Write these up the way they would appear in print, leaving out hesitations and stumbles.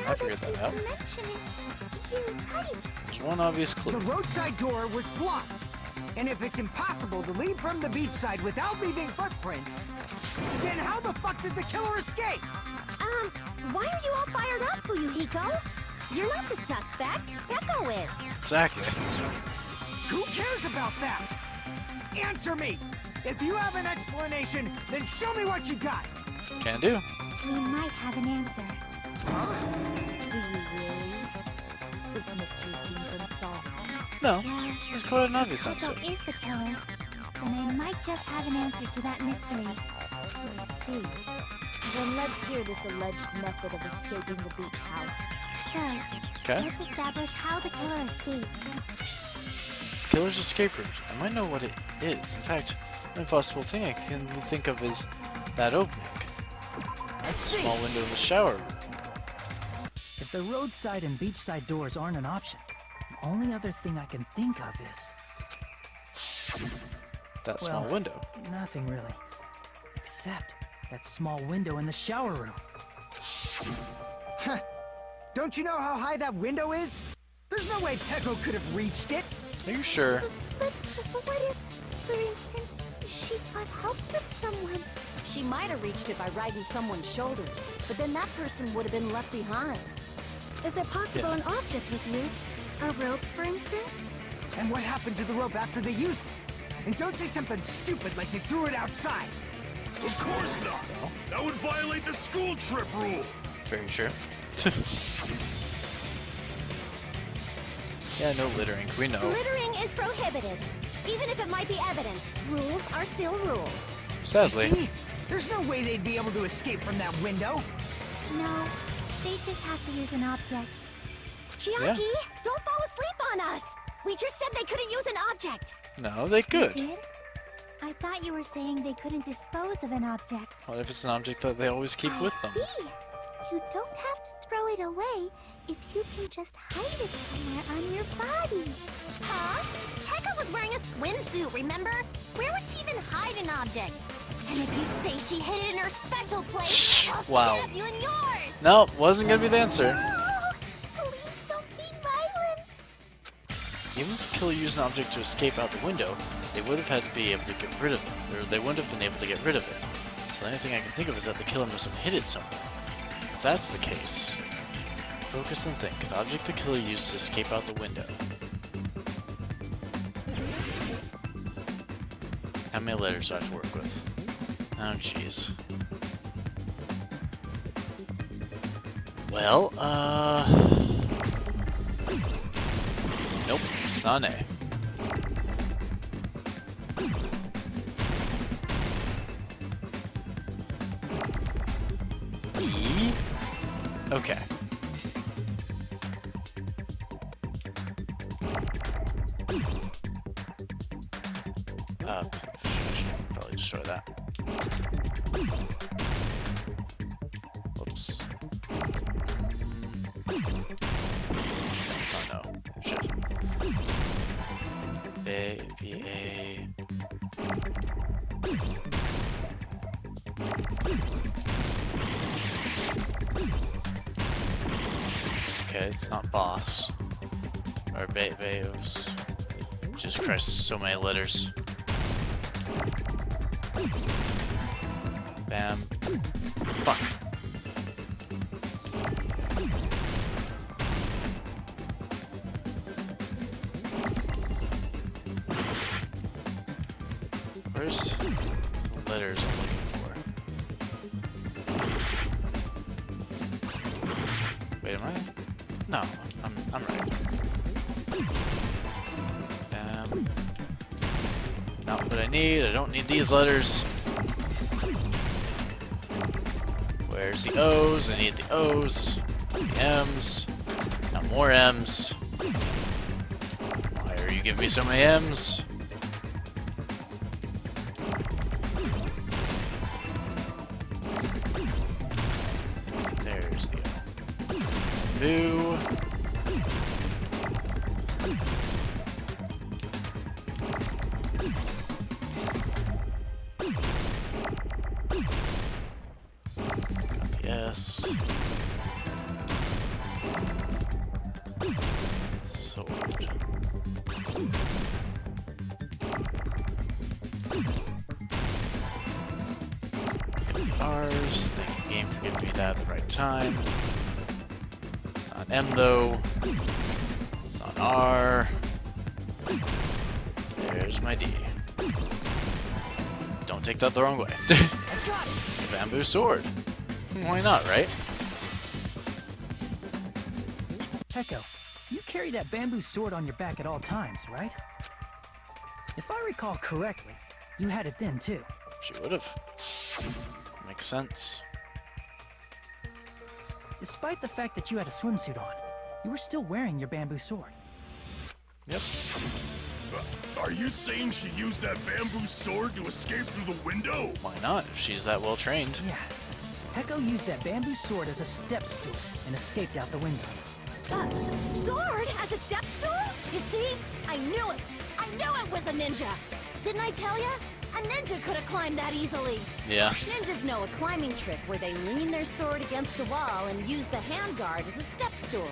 I figured that out. There's one obvious clue. The roadside door was blocked. And if it's impossible to leave from the beachside without leaving footprints, then how the fuck did the killer escape? Why are you all fired up, Fuyuhiko? You're not the suspect. Echo is. Exactly. Who cares about that? Answer me! If you have an explanation, then show me what you got! Can do. We might have an answer. Huh? Do you really? This mystery seems unsolved. No, it's quite an obvious answer. Echo is the killer. Then I might just have an answer to that mystery. I see. Then let's hear this alleged method of escaping the beach house. First, Okay. let's establish how the killer escaped. Killer's escape route. I might know what it is. In fact, the only possible thing I can think of is that opening. I see. Small window in the shower room. If the roadside and beachside doors aren't an option, the only other thing I can think of is... That small Well, window. nothing really. Except that small window in the shower room. Huh. Don't you know how high that window is? There's no way Peko could have reached it. Are you sure? But what if, for instance, she got help from someone? She might have reached it by riding someone's shoulders, but then that person would have been left behind. Is it possible an object was used? A rope, for instance? And what happened to the rope after they used it? And don't say something stupid like they threw it outside. Of course not! That would violate the school trip rule! Very true. Yeah, no littering. We know. Littering is prohibited. Even if it might be evidence, rules are still rules. Sadly. See? There's no way they'd be able to escape from that window. No, they just have to use an object. Chiaki, Yeah. don't fall asleep on us! We just said they couldn't use an object! No, they could. Did? I thought you were saying they couldn't dispose of an object. What if it's an object that they always keep with them? See? You don't have to throw it away if you can just hide it somewhere on your body. Huh? Heka was wearing a swimsuit, remember? Where would she even hide an object? And if you say she hid it in her special place, I'll Wow. stab you in yours! No, wasn't gonna be the answer. No! Please don't be violent! Even if the killer used an object to escape out the window, they would have had to be able to get rid of it, or they wouldn't have been able to get rid of it. So the only thing I can think of is that the killer must have hid it somewhere. If that's the case, focus and think. The object the killer used to escape out the window. How many letters do I have to work with? Oh, jeez. Well, nope, it's not an A. E? Okay. I should probably destroy that. Whoops. That's not no. Shit. A, B, A. Okay, it's not boss. Or Baos. Jesus Christ, so many letters. Bam. Fuck. Where's the letters I'm looking for? Wait, am I? No, I'm right. Not what I need. I don't need these letters. Where's the O's? I need the O's. The M's. Not more M's. Why are you giving me so many M's? There's the O. Boo. Yes. that at the right time. It's not M though. It's on R. There's my D. Don't take that the wrong way. Bamboo sword. Why not, right? Peko, you carry that bamboo sword on your back at all times, right? If I recall correctly, you had it then too. She would have. Makes sense. Despite the fact that you had a swimsuit on, you were still wearing your bamboo sword. Yep. Are you saying she used that bamboo sword to escape through the window? Why not, if she's that well trained? Yeah. Peko used that bamboo sword as a step stool and escaped out the window. Sword as a step stool? You see? I knew it! I knew it was a ninja! Didn't I tell ya? A ninja could have climbed that easily. Yeah. Ninjas know a climbing trick where they lean their sword against the wall and use the handguard as a step stool.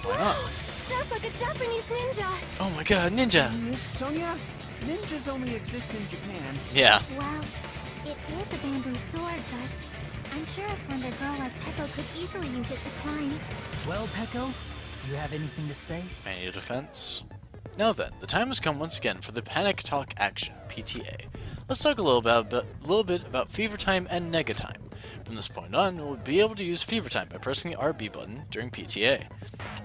Why not? Just like a Japanese ninja! Oh my god, ninja! Miss Sonia, ninjas only exist in Japan. Yeah. Well, it is a bamboo sword, but I'm sure a slender girl like Peko could easily use it to climb. Well, Peko, do you have anything to say? Any defense? Now then, the time has come once again for the Panic Talk Action, PTA. Let's talk a little bit about Fever Time and Nega Time. From this point on, we'll be able to use Fever Time by pressing the RB button during PTA.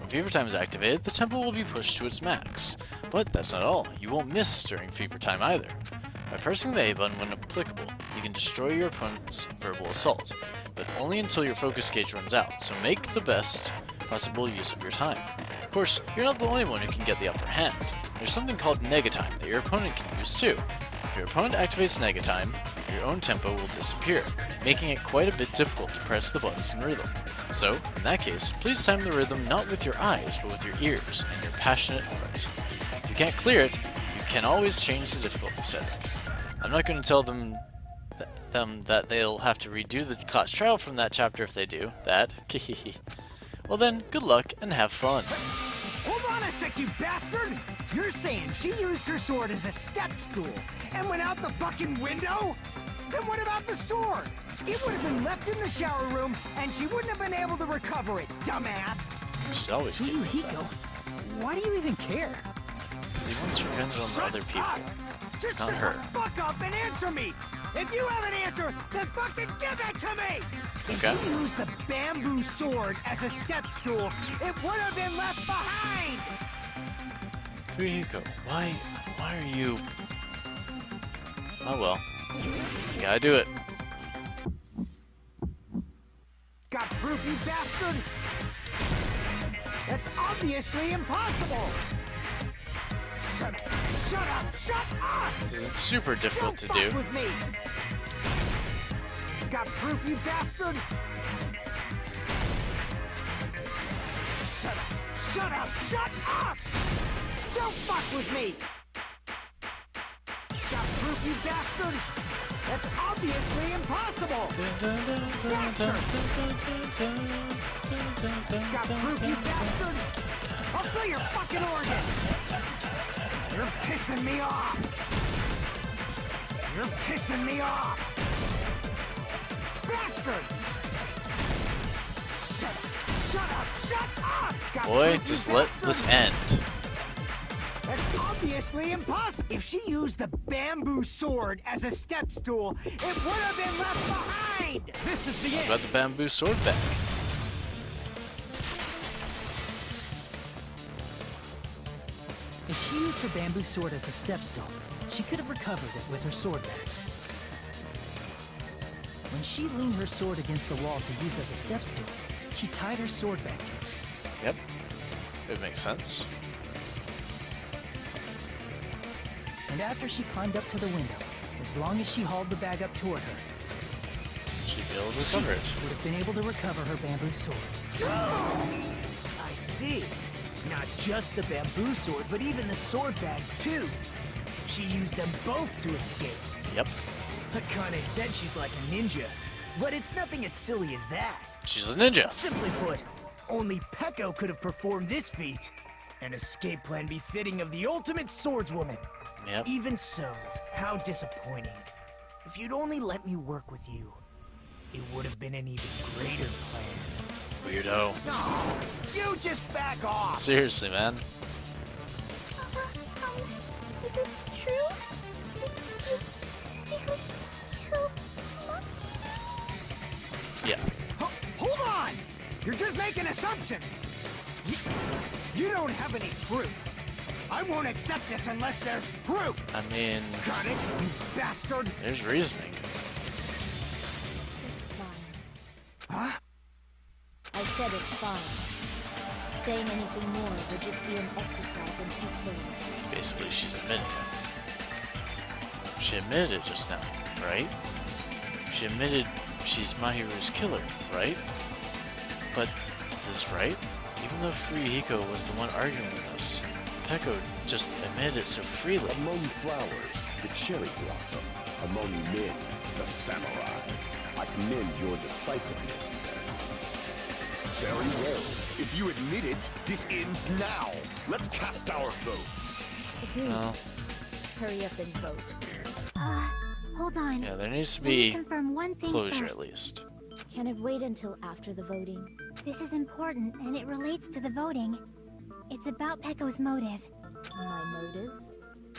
When Fever Time is activated, the tempo will be pushed to its max. But that's not all, you won't miss during Fever Time either. By pressing the A button when applicable, you can destroy your opponent's verbal assault, but only until your focus gauge runs out, so make the best possible use of your time. Of course, you're not the only one who can get the upper hand. There's something called Nega Time that your opponent can use too. If your opponent activates Nega Time, your own tempo will disappear, making it quite a bit difficult to press the buttons in rhythm. So, in that case, please time the rhythm not with your eyes, but with your ears and your passionate heart. If you can't clear it, you can always change the difficulty setting. I'm not going to tell them that they'll have to redo the class trial from that chapter if they do that. Well then, good luck and have fun. Hold on a sec, you bastard! You're saying she used her sword as a step stool and went out the fucking window? Then what about the sword? It would have been left in the shower room and she wouldn't have been able to recover it, dumbass! She's always keeping it Hiko, why do you even care? He wants revenge on the Shut other people. up! Just Not shut her. the fuck up and answer me! If you have an answer, then fucking give it to me! If Okay. she used the bamboo sword as a step stool, it would have been left behind! Fuyuhiko, why are you... Oh well. You gotta do it. Got proof, you bastard? That's obviously impossible! Shut up! Shut up! Shut up! This isn't super difficult to Don't do. fuck with me! Got proof, you bastard? Shut up! Shut up! Shut up! Don't fuck with me! Got proof, you bastard? That's obviously impossible! Got proof, you bastard? I'll sell your fucking organs! You're pissing me off! You're pissing me off! Bastard! Shut up! Shut up! Got Boy, proof, you just let bastard? this end. That's obviously impossible! If she used the bamboo sword as a step stool, it would have been left behind! This is the What end! about the bamboo sword back? If she used her bamboo sword as a step stool, she could have recovered it with her sword back. When she leaned her sword against the wall to use as a step stool, she tied her sword back to it. Yep. It makes sense. And after she climbed up to the window, as long as she hauled the bag up toward her, She'd be able to recover it. would have been able to recover her bamboo sword. I see. Not just the bamboo sword, but even the sword bag, too. She used them both to escape. Yep. Akane said she's like a ninja, but it's nothing as silly as that. She's a ninja. Simply put, only Peko could have performed this feat. An escape plan befitting of the ultimate swordswoman. Yep. Even so, how disappointing. If you'd only let me work with you. it would have been an even greater plan. Weirdo. No, you just back off. Seriously, man. Is it true? You killed Monkey? Yeah. Hold on! You're just making assumptions. You don't have any proof. I won't accept this unless there's proof. I mean, Got it, you bastard? there's reasoning. It's fine. Huh? I said it's fine. Saying anything more would just be an exercise in futility. Basically, she's admitted it. She admitted it just now, right? She admitted she's Mahiru's killer, right? But is this right? Even though Furihiko was the one arguing with us, Peko just admitted it so freely. Among flowers, the cherry blossom. Among men, the samurai. I commend your decisiveness, at least. Very well. If you admit it, this ends now. Let's cast our votes. Agreed. Well, Hurry up and vote. Hold on. yeah, there needs to Let me be confirm one thing closure first. at least. Can it wait until after the voting? This is important, and it relates to the voting. It's about Peko's motive. My motive?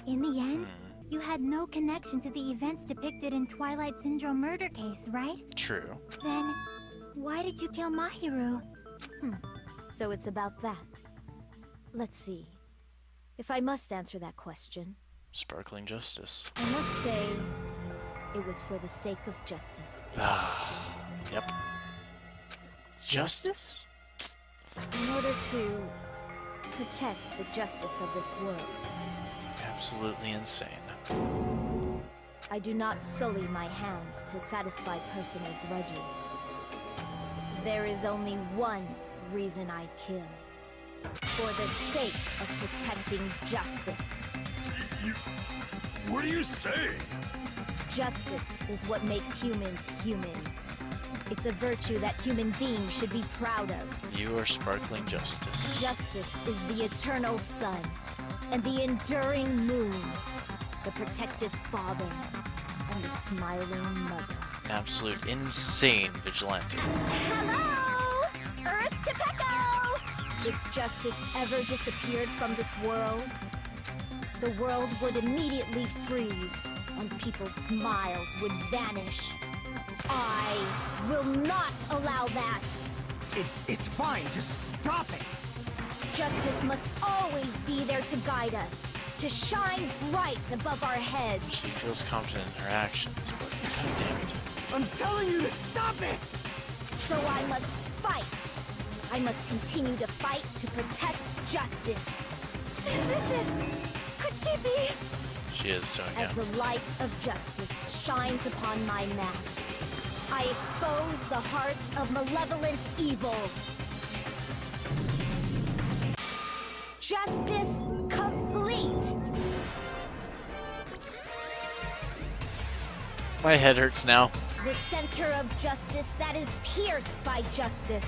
In the end, you had no connection to the events depicted in Twilight Syndrome murder case, right? True. Then, why did you kill Mahiru? So it's about that. Let's see. If I must answer that question, Sparkling justice. I must say it was for the sake of justice. Yep. Justice? In order to protect the justice of this world. Absolutely insane. I do not sully my hands to satisfy personal grudges. There is only one reason I kill. For the sake of protecting justice. What are you saying? Justice is what makes humans human. It's a virtue that human beings should be proud of. You are sparkling justice. Justice is the eternal sun and the enduring moon, the protective father and the smiling mother. An absolute insane vigilante. Hello! Earth to Peko! If justice ever disappeared from this world, the world would immediately freeze and people's smiles would vanish. I will not allow that! It's fine, just stop it. Justice must always be there to guide us, to shine bright above our heads. She feels confident in her actions, but god damn it. I'm telling you to stop it! So I must fight. I must continue to fight to protect justice. Could she be? She is so As young. the light of justice shines upon my mask, I expose the hearts of malevolent evil. Justice complete! My head hurts now. The center of justice that is pierced by justice.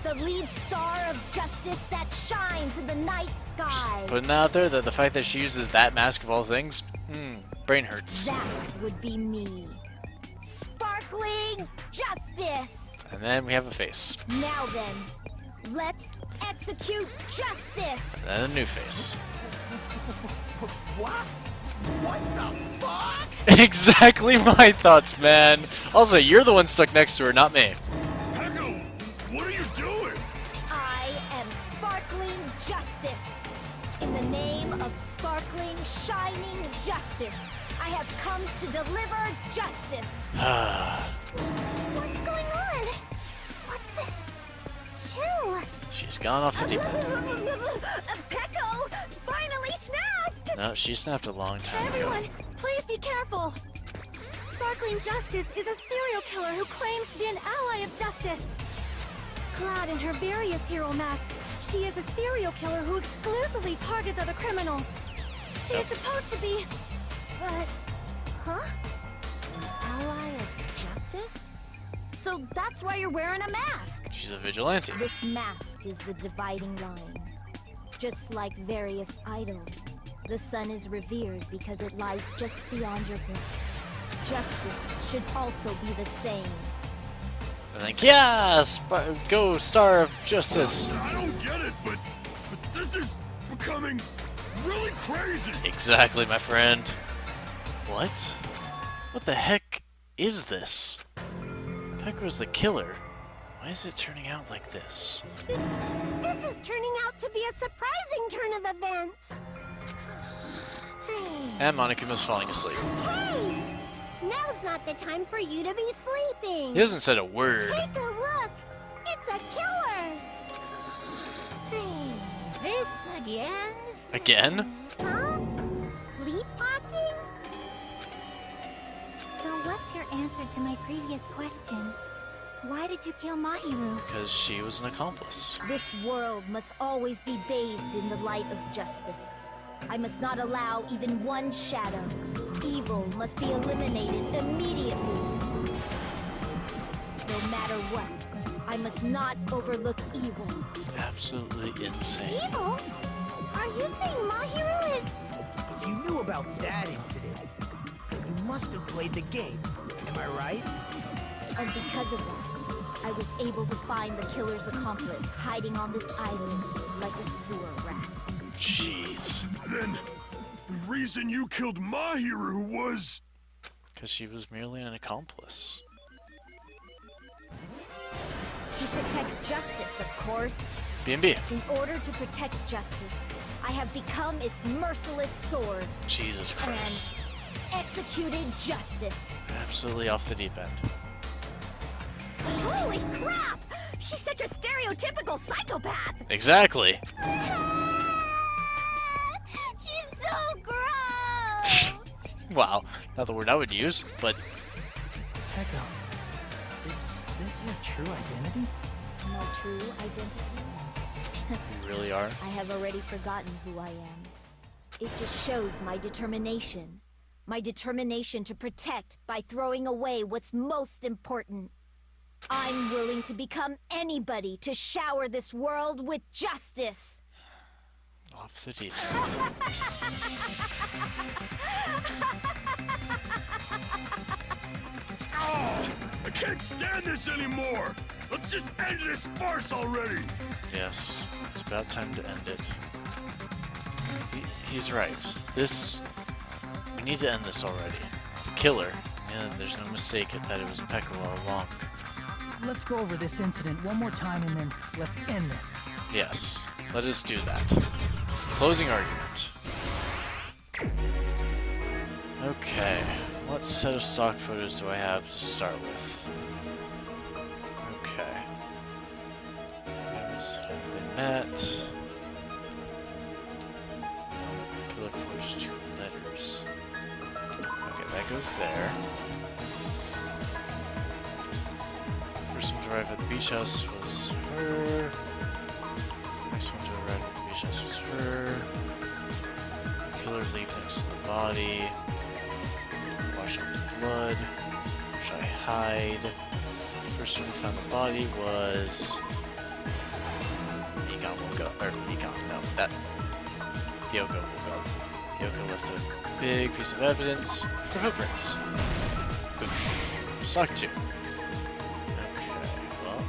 The lead star of justice that shines in the night Just sky. putting that out there that the fact that she uses that mask of all things, brain hurts. That would be me. Sparkling justice! And then we have a face. Now then, let's execute justice! And then a new face. What? What the fuck? Exactly my thoughts, man. Also, you're the one stuck next to her, not me. Peko, what are you doing? I am sparkling justice. In the name of sparkling, shining justice, I have come to deliver justice. What's going on? What's this? Chill. She's gone off the deep end. Peko finally snapped! No, she snapped a long time ago. Everyone, please be careful. Sparkling Justice is a serial killer who claims to be an ally of justice. Clad in her various hero masks, she is a serial killer who exclusively targets other criminals. She is supposed to be... Huh? An ally of justice? So that's why you're wearing a mask. She's a vigilante. This mask is the dividing line. Just like various idols, the sun is revered because it lies just beyond your grasp. Justice should also be the same. And like, yeah, go Star of Justice. I don't get it, but this is becoming really crazy. Exactly, my friend. What? What the heck is this? Pecco's the killer. Why is it turning out like this? This is turning out to be a surprising turn of events. And Monokuma's falling asleep. Hey! Now's not the time for you to be sleeping. He hasn't said a word. Take a look. It's a killer. Hey, this again? Again? Huh? Sleepwalking? So what's your answer to my previous question? Why did you kill Mahiru? Because she was an accomplice. This world must always be bathed in the light of justice. I must not allow even one shadow. Evil must be eliminated immediately. No matter what, I must not overlook evil. Absolutely insane. Evil? Are you saying Mahiru is... If you knew about that incident, then you must have played the game. Am I right? And because of that, I was able to find the killer's accomplice hiding on this island like a sewer rat. Jeez. Then, the reason you killed Mahiru was... Because she was merely an accomplice. To protect justice, of course. B&B. In order to protect justice, I have become its merciless sword Jesus Christ. and executed justice. Absolutely off the deep end. Holy crap! She's such a stereotypical psychopath! Exactly. She's so gross! Wow. Not the word I would use, but Pecco, is this your true identity? My true identity? you really are. I have already forgotten who I am. It just shows my determination. My determination to protect by throwing away what's most important. I'm willing to become anybody to shower this world with justice. Off the deep end. Oh, I can't stand this anymore. Let's just end this farce already. Yes. It's about time to end it. He's right. We need to end this already. The killer, and there's no mistake that it was Pecco all along. Let's go over this incident one more time and then let's end this. Yes. Let us do that. Closing argument. Okay. What set of stock photos do I have to start with? Okay. There's the net. Killer forged 2 letters. Okay, that goes there. First one to arrive at the beach house was her. Next one to arrive at the beach house was her. The killer leave next to the body. Wash off the blood. Should I hide? First one who found the body was... Egon woke up. Or Egon, no, that... Yoko woke up. Yoko left a big piece of evidence. Her footprints. Boosh. Stock 2. Okay, well,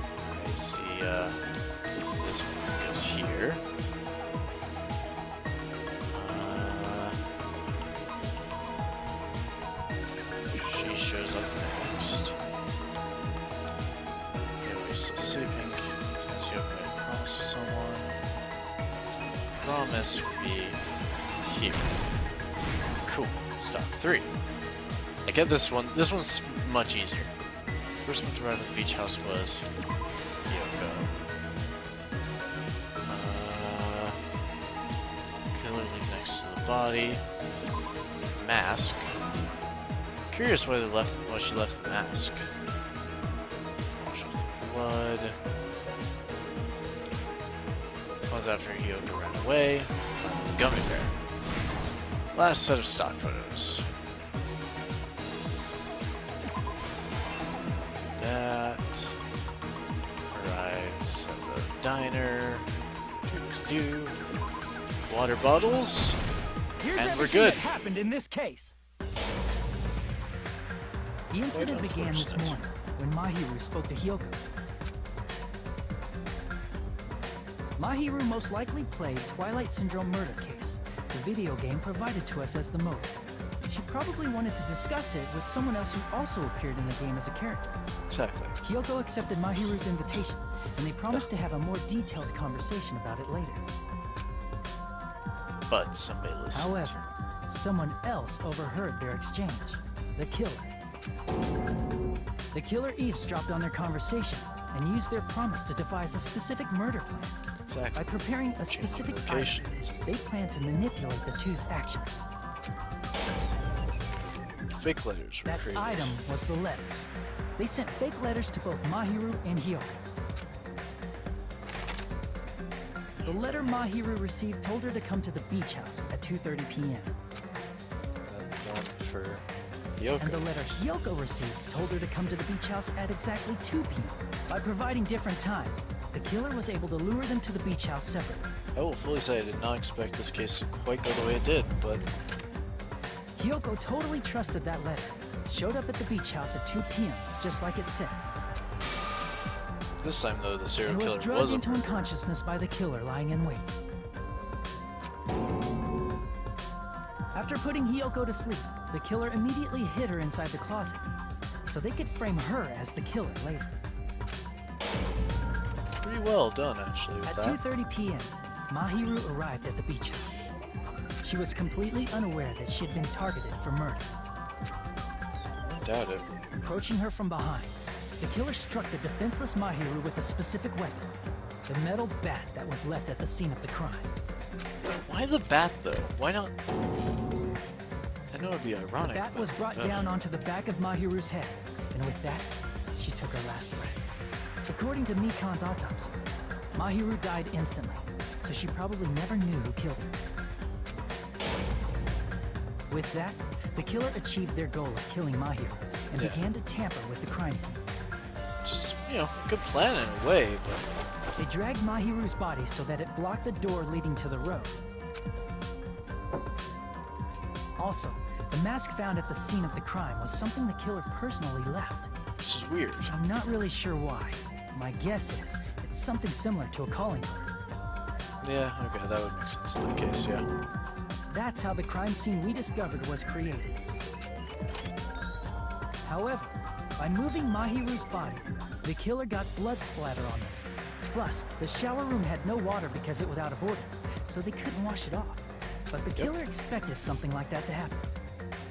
I see, this one goes here. She shows up next. Yori's still sleeping. Since Yoko made a promise with someone. So the promise would be here. Cool. Stock 3. I get this one. This one's much easier. First one to arrive at the beach house was Yoko. Killer leave next to the body. Mask. Curious why she left the mask. Wash off the blood. Was after Yoko ran away. The gummy bear. Last set of stock photos. Do that. Arrives at the diner. Do. Water bottles. Here's And we're everything good. that happened in this case. The incident Quite began this unfortunate. morning. when Mahiru spoke to Hyoko. Mahiru most likely played Twilight Syndrome Murder Case, the video game provided to us as the motive. She probably wanted to discuss it with someone else who also appeared in the game as a character. Exactly. Hyoko accepted Mahiru's invitation, and they promised to have a more detailed conversation about it later. But somebody listened. However, someone else overheard their exchange. The killer. The killer eavesdropped on their conversation and used their promise to devise a specific murder plan. Exactly. By preparing a specific item, locations. they planned to manipulate the two's actions. Fake letters were That created. item was the letters. They sent fake letters to both Mahiru and Hyoko. The letter Mahiru received told her to come to the beach house at 2:30 p.m. And one for And the Yoko. letter Hyoko received told her to come to the beach house at exactly 2 p.m. By providing different times, the killer was able to lure them to the beach house separately. I will fully say I did not expect this case to quite go the way it did, but Hyoko totally trusted that letter, showed up at the beach house at 2 p.m., just like it said, this time though the serial and was killer drugged was a into murderer. unconsciousness by the killer lying in wait. After putting Hyoko to sleep, the killer immediately hid her inside the closet, so they could frame her as the killer later. Pretty well done actually with At that. 2:30 p.m., Mahiru arrived at the beach house. She was completely unaware that she had been targeted for murder. I doubt it. Approaching her from behind, the killer struck the defenseless Mahiru with a specific weapon, the metal bat that was left at the scene of the crime. Why the bat though? Why not? I know it'd be The ironic. bat but, was brought ugh. down onto the back of Mahiru's head, and with that, she took her last breath. According to Mikan's autopsy, Mahiru died instantly, so she probably never knew who killed her. With that, the killer achieved their goal of killing Mahiru and Yeah. began to tamper with the crime scene. Just, you know, a good plan in a way, but They dragged Mahiru's body so that it blocked the door leading to the road. Also, the mask found at the scene of the crime was something the killer personally left. which is weird. I'm not really sure why. My guess is it's something similar to a calling card. Yeah, okay, that would make sense in that case, yeah. That's how the crime scene we discovered was created. However, by moving Mahiru's body, the killer got blood splatter on them. Plus, the shower room had no water because it was out of order, so they couldn't wash it off. But the killer expected something like that to happen.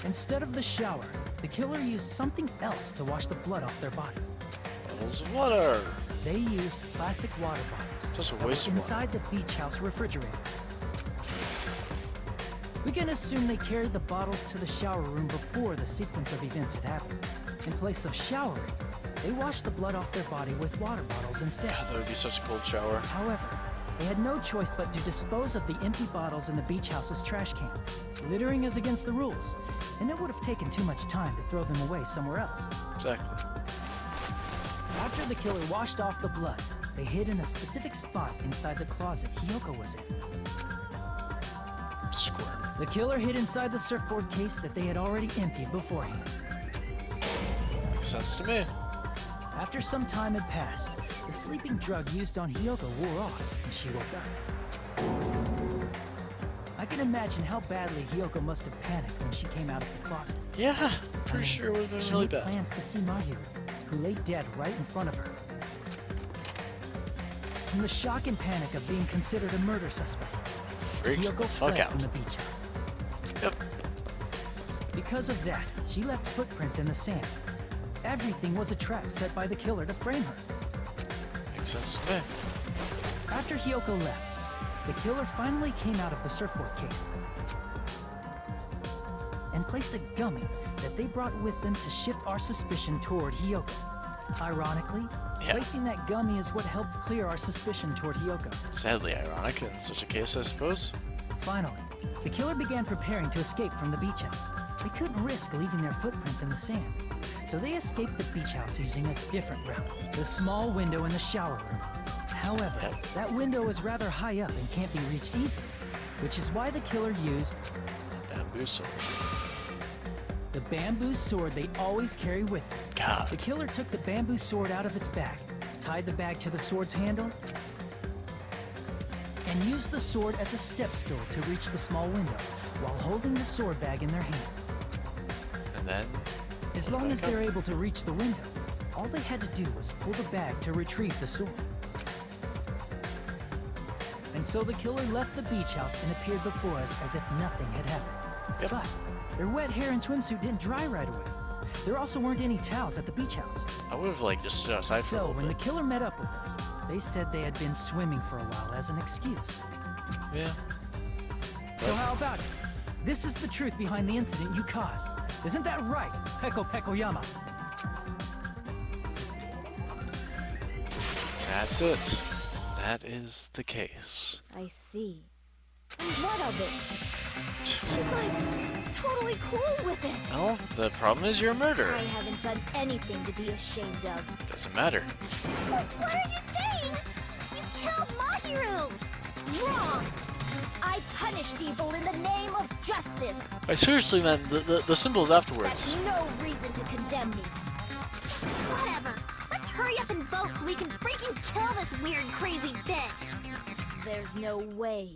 Instead of the shower, the killer used something else to wash the blood off their body. Bottles of water! They used plastic water bottles Such a that were waste of water. inside the beach house refrigerator. We can assume they carried the bottles to the shower room before the sequence of events had happened. In place of showering, they washed the blood off their body with water bottles instead. God, that would be such a cold shower. However, they had no choice but to dispose of the empty bottles in the beach house's trash can. Littering is against the rules, and it would have taken too much time to throw them away somewhere else. Exactly. After the killer washed off the blood, they hid in a specific spot inside the closet Hyoko was in. Squirm. The killer hid inside the surfboard case that they had already emptied beforehand. Makes sense to me. After some time had passed, the sleeping drug used on Hyoko wore off, and she woke up. I can imagine how badly Hyoko must have panicked when she came out of the closet. Yeah, pretty sure it would have been She really made bad. plans to see Mahiru, who lay dead right in front of her. In the shock and panic of being considered a murder suspect, Freaked Hyoko the fuck fled from out. the beach house. Yep. Because of that, she left footprints in the sand. Everything was a trap set by the killer to frame her. Makes sense to me. After Hyoko left, the killer finally came out of the surfboard case and placed a gummy that they brought with them to shift our suspicion toward Hyoko. Ironically, Yeah. placing that gummy is what helped clear our suspicion toward Hyoko. Sadly ironic in such a case, I suppose. Finally, the killer began preparing to escape from the beach house. They couldn't risk leaving their footprints in the sand, so they escaped the beach house using a different route, the small window in the shower room. However, Yep. that window is rather high up and can't be reached easily, which is why the killer used Bamboo sword. the bamboo sword they always carry with them. God. The killer took the bamboo sword out of its bag, tied the bag to the sword's handle, and used the sword as a step stool to reach the small window while holding the sword bag in their hand. And then... As long as they're able to reach the window, all they had to do was pull the bag to retrieve the sword. And so the killer left the beach house and appeared before us as if nothing had happened. Yep. But their wet hair and swimsuit didn't dry right away. There also weren't any towels at the beach house. I would have, like, just stood outside for a So little when the bit. killer met up with us, they said they had been swimming for a while as an excuse. Yeah. So how about it? This is the truth behind the incident you caused. Isn't that right, Peko Pekoyama? That's it. That is the case. I see. And what of it? She's like totally cool with it. Well, the problem is you're a murderer. I haven't done anything to be ashamed of. Doesn't matter. What are you saying? You killed Mahiru! Wrong! I punished evil in the name of justice. I seriously meant the symbols afterwards. That's no reason to condemn me. Whatever. Let's hurry up and vote so we can freaking kill this weird, crazy bitch. There's no way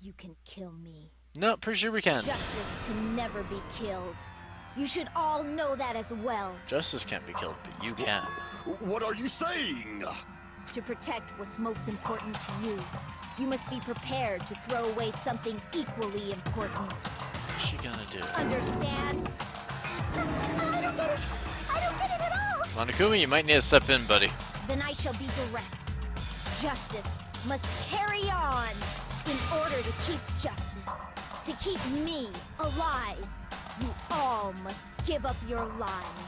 you can kill me. No, pretty sure we can. Justice can never be killed. You should all know that as well. Justice can't be killed, but you can. What are you saying? To protect what's most important to you, you must be prepared to throw away something equally important. What's she gonna do? Understand? I don't get it. I don't get it at all. Monokuma, you might need to step in, buddy. Then I shall be direct. Justice must carry on in order to keep justice, to keep me alive. You all must give up your lives.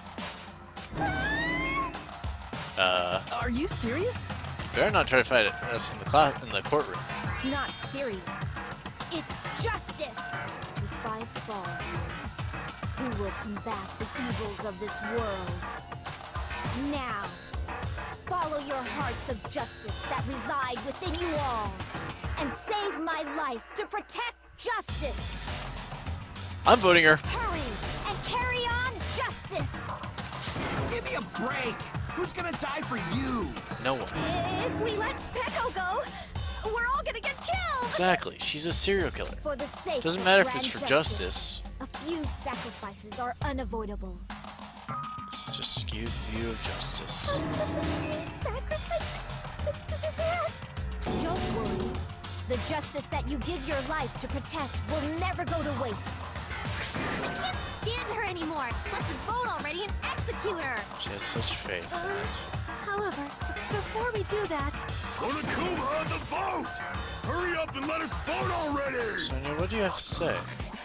Are you serious? You better not try to fight us in the courtroom. It's not serious. It's justice. If I fall, who will combat the evils of this world? Now, follow your hearts of justice that reside within you all, and save my life to protect justice. I'm voting her. Hurry and carry on justice. Give me a break! Who's gonna die for you? No one. If we let Peko go, we're all gonna get killed. Exactly. She's a serial killer. For the sake Doesn't of matter if grand it's for justice. a few sacrifices are unavoidable. It's just a skewed view of justice. Don't worry. The justice that you give your life to protect will never go to waste. I can't stand her anymore. Let's vote already and execute her. She has such faith in it. However, before we do that, Monokuma, the vote! Hurry up and let us vote already! Sonia, what do you have to say?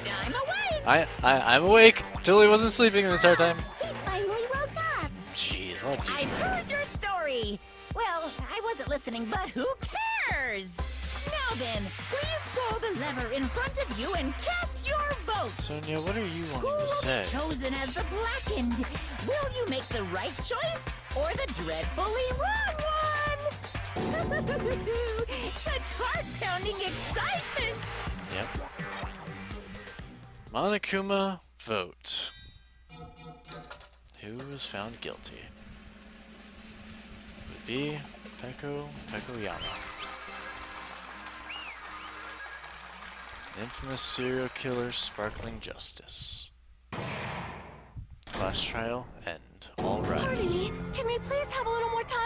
I'm awake. I'm awake. Tilly wasn't sleeping the entire time. He finally woke up. Jeez, what a I douchebag. heard your story. Well, I wasn't listening, but who cares? Now then, please pull the lever in front of you and cast your vote. Sonia, what are you Who wanting will to say? be chosen as the blackened? Will you make the right choice or the dreadfully wrong one? Such heart-pounding excitement. Yep. Monokuma, vote. Who was found guilty? Would be Pekoyama. Infamous serial killer sparkling justice. Class trial end. All Pardon rise. me, can we please have a little more time?